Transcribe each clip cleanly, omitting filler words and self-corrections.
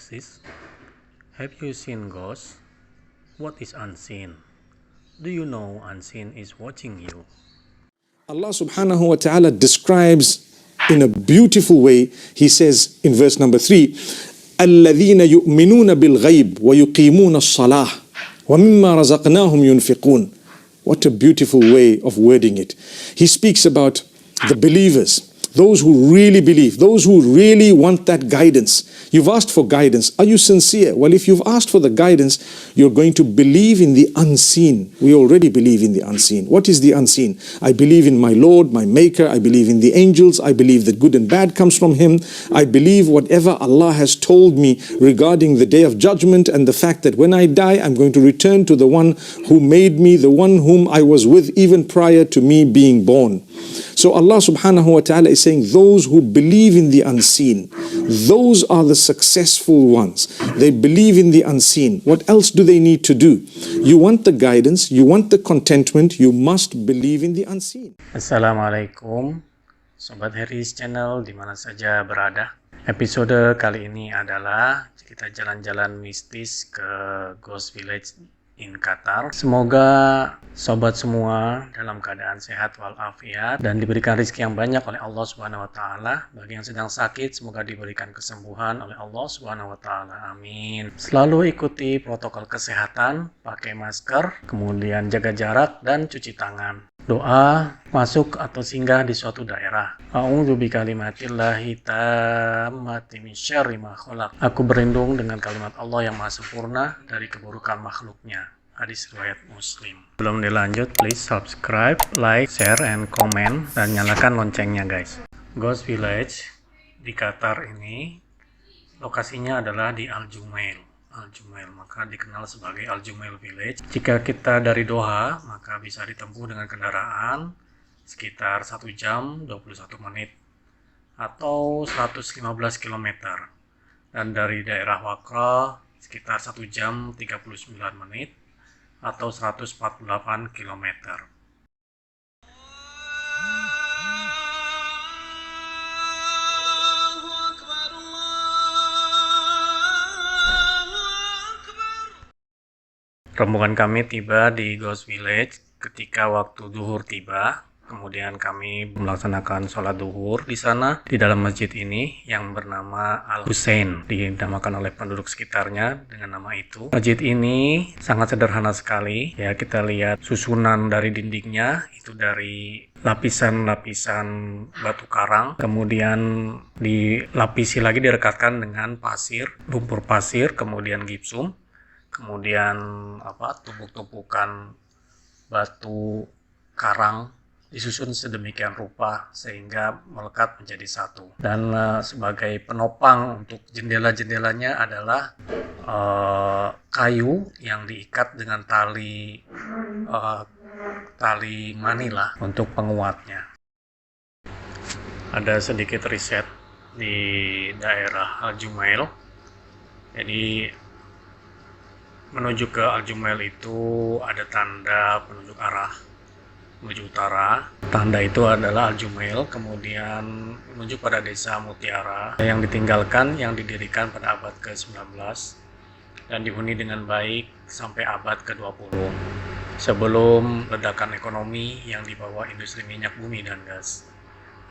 exist? Have you seen ghosts? What is unseen? Do you know unseen is watching you? Allah subhanahu wa ta'ala describes in a beautiful way. He says in verse number 3, الَّذِينَ يُؤْمِنُونَ بِالْغَيْبِ وَيُقِيمُونَ الصَّلَاةِ وَمِمَّا رَزَقْنَاهُمْ يُنْفِقُونَ. What a beautiful way of wording it. He speaks about the believers, those who really believe, those who really want that guidance. You've asked for guidance. Are you sincere? Well, if you've asked for the guidance, you're going to believe in the unseen. We already believe in the unseen. What is the unseen? I believe in my Lord, my Maker. I believe in the angels. I believe that good and bad comes from Him. I believe whatever Allah has told me regarding the day of judgment and the fact that when I die, I'm going to return to the one who made me, the one whom I was with even prior to me being born. So Allah subhanahu wa ta'ala is saying those who believe in the unseen, those are the successful ones. They believe in the unseen. What else do they need to do? You want the guidance, you want the contentment, you must believe in the unseen. Assalamualaikum, Sobat Harry's Channel di mana saja berada. Episode kali ini adalah kita jalan-jalan mistis ke Ghost Village in Qatar. Semoga sobat semua dalam keadaan sehat walafiat dan diberikan rezeki yang banyak oleh Allah Subhanahu wa taala. Bagi yang sedang sakit, semoga diberikan kesembuhan oleh Allah Subhanahu wa taala. Amin. Selalu ikuti protokol kesehatan, pakai masker, kemudian jaga jarak dan cuci tangan. Doa masuk atau singgah di suatu daerah. A'udzu bikalimatillahi tammati min syarri ma khalaq. Aku berlindung dengan kalimat Allah yang maha sempurna dari keburukan makhluknya. Hadis riwayat Muslim. Sebelum dilanjut, please subscribe, like, share, and comment, dan nyalakan loncengnya guys. Ghost Village di Qatar ini lokasinya adalah di Al Jumail, maka dikenal sebagai Al Jumail Village. Jika kita dari Doha, maka bisa ditempuh dengan kendaraan sekitar 1 jam 21 menit atau 115 km. Dan dari daerah Wakra sekitar 1 jam 39 menit atau 148 km. Rombongan kami tiba di Ghost Village ketika waktu duhur tiba. Kemudian kami melaksanakan sholat duhur di sana, di dalam masjid ini yang bernama Al-Husain, dinamakan oleh penduduk sekitarnya dengan nama itu. Masjid ini sangat sederhana sekali, ya kita lihat susunan dari dindingnya itu dari lapisan-lapisan batu karang, kemudian dilapisi lagi direkatkan dengan pasir, lumpur pasir, kemudian gipsum, kemudian tumpuk-tumpukan batu karang disusun sedemikian rupa sehingga melekat menjadi satu. Dan sebagai penopang untuk jendela-jendelanya adalah kayu yang diikat dengan tali manila untuk penguatnya. Ada sedikit riset di daerah Al Jumail. Jadi menuju ke Al Jumail itu ada tanda penunjuk arah menuju utara. Tanda itu adalah Al Jumail, kemudian menuju pada desa Mutiara yang ditinggalkan, yang didirikan pada abad ke-19 dan dihuni dengan baik sampai abad ke-20 sebelum ledakan ekonomi yang dibawa industri minyak bumi dan gas.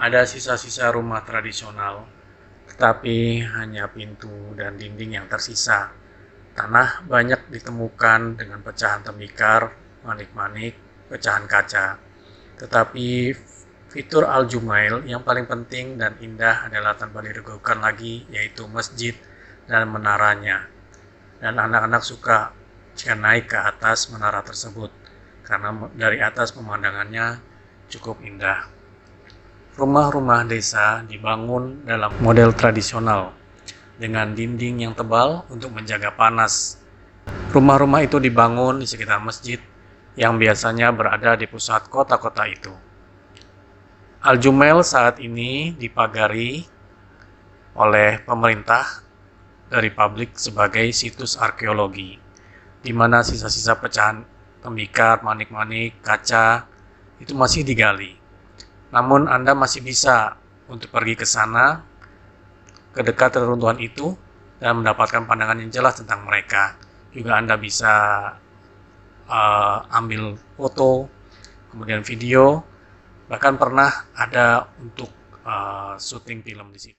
Ada sisa-sisa rumah tradisional, tetapi hanya pintu dan dinding yang tersisa. Tanah banyak ditemukan dengan pecahan tembikar, manik-manik, pecahan kaca. Tetapi fitur Al Jumail yang paling penting dan indah adalah tanpa diragukan lagi, yaitu masjid dan menaranya. Dan anak-anak suka jika naik ke atas menara tersebut karena dari atas pemandangannya cukup indah. Rumah-rumah desa dibangun dalam model tradisional dengan dinding yang tebal untuk menjaga panas. Rumah-rumah itu dibangun di sekitar masjid yang biasanya berada di pusat kota-kota itu. Al Jumail saat ini dipagari oleh pemerintah dari publik sebagai situs arkeologi, di mana sisa-sisa pecahan tembikar, manik-manik, kaca itu masih digali. Namun Anda masih bisa untuk pergi ke sana, ke dekat reruntuhan itu, dan mendapatkan pandangan yang jelas tentang mereka. Juga Anda bisa ambil foto, kemudian video, bahkan pernah ada untuk syuting film di situ.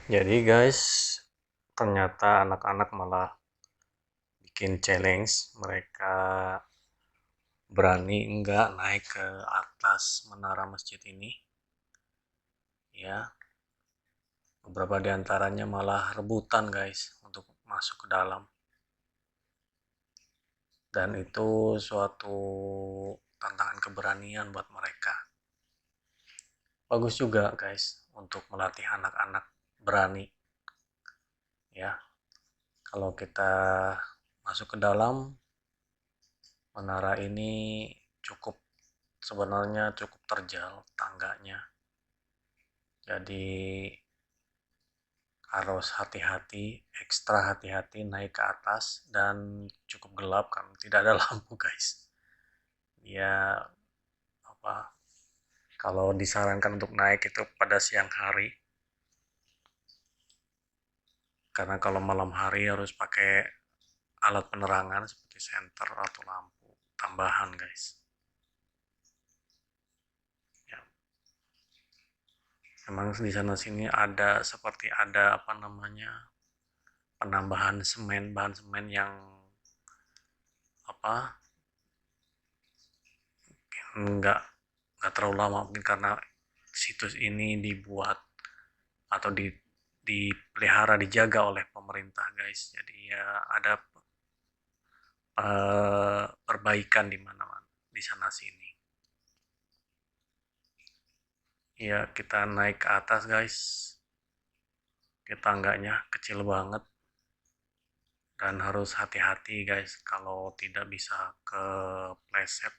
Jadi guys, ternyata anak-anak malah bikin challenge. Mereka berani enggak naik ke atas menara masjid ini. Ya, beberapa di antaranya malah rebutan guys untuk masuk ke dalam. Dan itu suatu tantangan keberanian buat mereka. Bagus juga guys untuk melatih anak-anak berani. Ya, kalau kita masuk ke dalam menara ini sebenarnya cukup terjal tangganya. Jadi harus hati-hati, ekstra hati-hati naik ke atas, dan cukup gelap kan, tidak ada lampu guys. Ya, kalau disarankan untuk naik itu pada siang hari, karena kalau malam hari harus pakai alat penerangan seperti senter atau lampu tambahan guys. Ya, memang di sana sini ada penambahan bahan semen yang nggak terlalu lama, mungkin karena situs ini dibuat atau dipelihara, dijaga oleh pemerintah guys. Jadi ya ada perbaikan di mana-mana di sana sini. Ya, kita naik ke atas guys. Tangganya kecil banget dan harus hati-hati guys, kalau tidak bisa kepleset,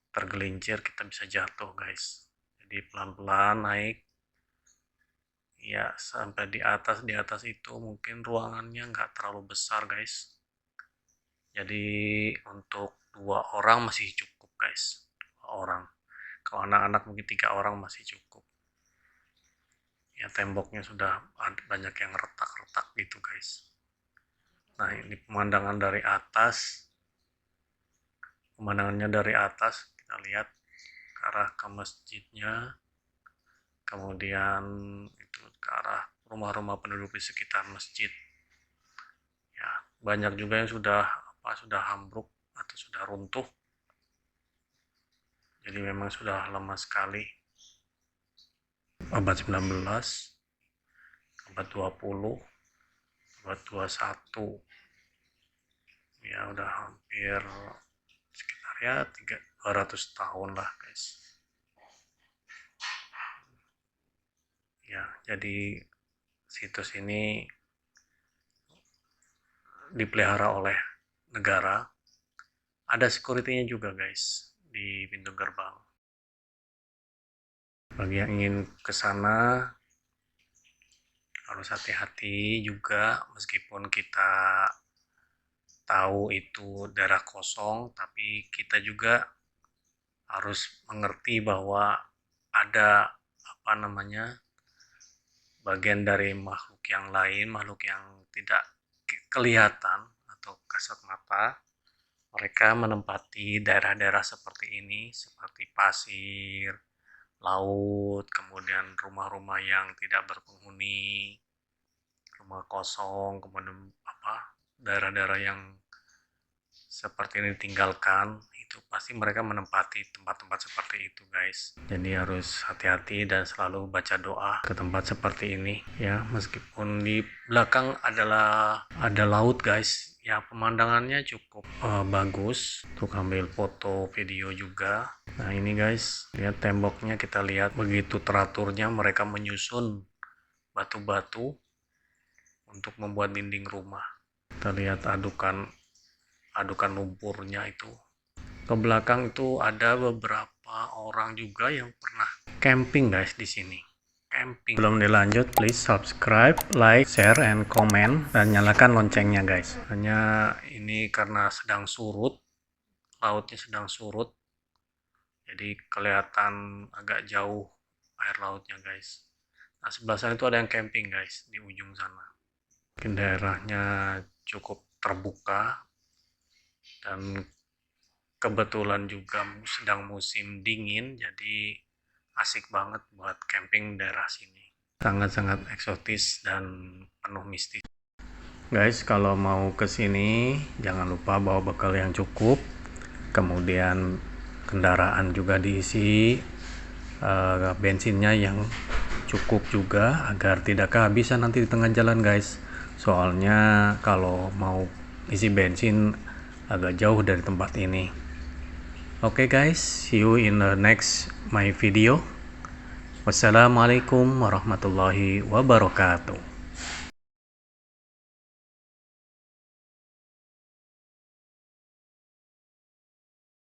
tergelincir, kita bisa jatuh guys. Jadi pelan-pelan naik ya sampai di atas itu mungkin ruangannya nggak terlalu besar guys. Jadi untuk 2 orang masih cukup guys. 2 orang. Kalau anak-anak mungkin 3 orang masih cukup. Ya, temboknya sudah banyak yang retak-retak gitu guys. Nah, ini pemandangannya dari atas kita lihat ke arah ke masjidnya, kemudian itu ke arah rumah-rumah penduduk di sekitar masjid. Ya, banyak juga yang sudah ambruk atau sudah runtuh. Jadi memang sudah lama sekali. Abad 19, abad 20, abad 21. Ya udah hampir sekitar ya 200 tahun lah guys. Ya, jadi situs ini dipelihara oleh negara. Ada security-nya juga guys di pintu gerbang. Bagi yang ingin ke sana harus hati-hati juga, meskipun kita tahu itu daerah kosong, tapi kita juga harus mengerti bahwa ada bagian dari makhluk yang lain, makhluk yang tidak kelihatan atau kasat mata, Mereka menempati daerah-daerah seperti ini, seperti pasir, laut, kemudian rumah-rumah yang tidak berpenghuni, rumah kosong, kemudian daerah-daerah yang seperti ini ditinggalkan, itu pasti mereka menempati tempat-tempat seperti itu, guys. Jadi harus hati-hati dan selalu baca doa ke tempat seperti ini ya. Meskipun di belakang ada laut, guys, ya pemandangannya cukup bagus untuk ambil foto video juga. Nah ini guys, lihat temboknya, kita lihat begitu teraturnya mereka menyusun batu-batu untuk membuat dinding rumah. Kita lihat adukan lumpurnya itu. Ke belakang itu ada beberapa orang juga yang pernah camping, guys, di sini. Camping. Belum dilanjut, please subscribe, like, share, and comment, dan nyalakan loncengnya, guys. Hanya ini karena sedang surut, lautnya sedang surut, jadi kelihatan agak jauh air lautnya, guys. Nah sebelah sana itu ada yang camping, guys, di ujung sana. Mungkin daerahnya cukup terbuka, dan kebetulan juga sedang musim dingin, jadi asik banget buat camping daerah sini. Sangat-sangat eksotis dan penuh mistis. Guys, kalau mau ke sini jangan lupa bawa bekal yang cukup, kemudian kendaraan juga diisi bensinnya yang cukup juga agar tidak kehabisan nanti di tengah jalan, guys. Soalnya kalau mau isi bensin agak jauh dari tempat ini. Oke guys, see you in the next my video. Wassalamualaikum warahmatullahi wabarakatuh.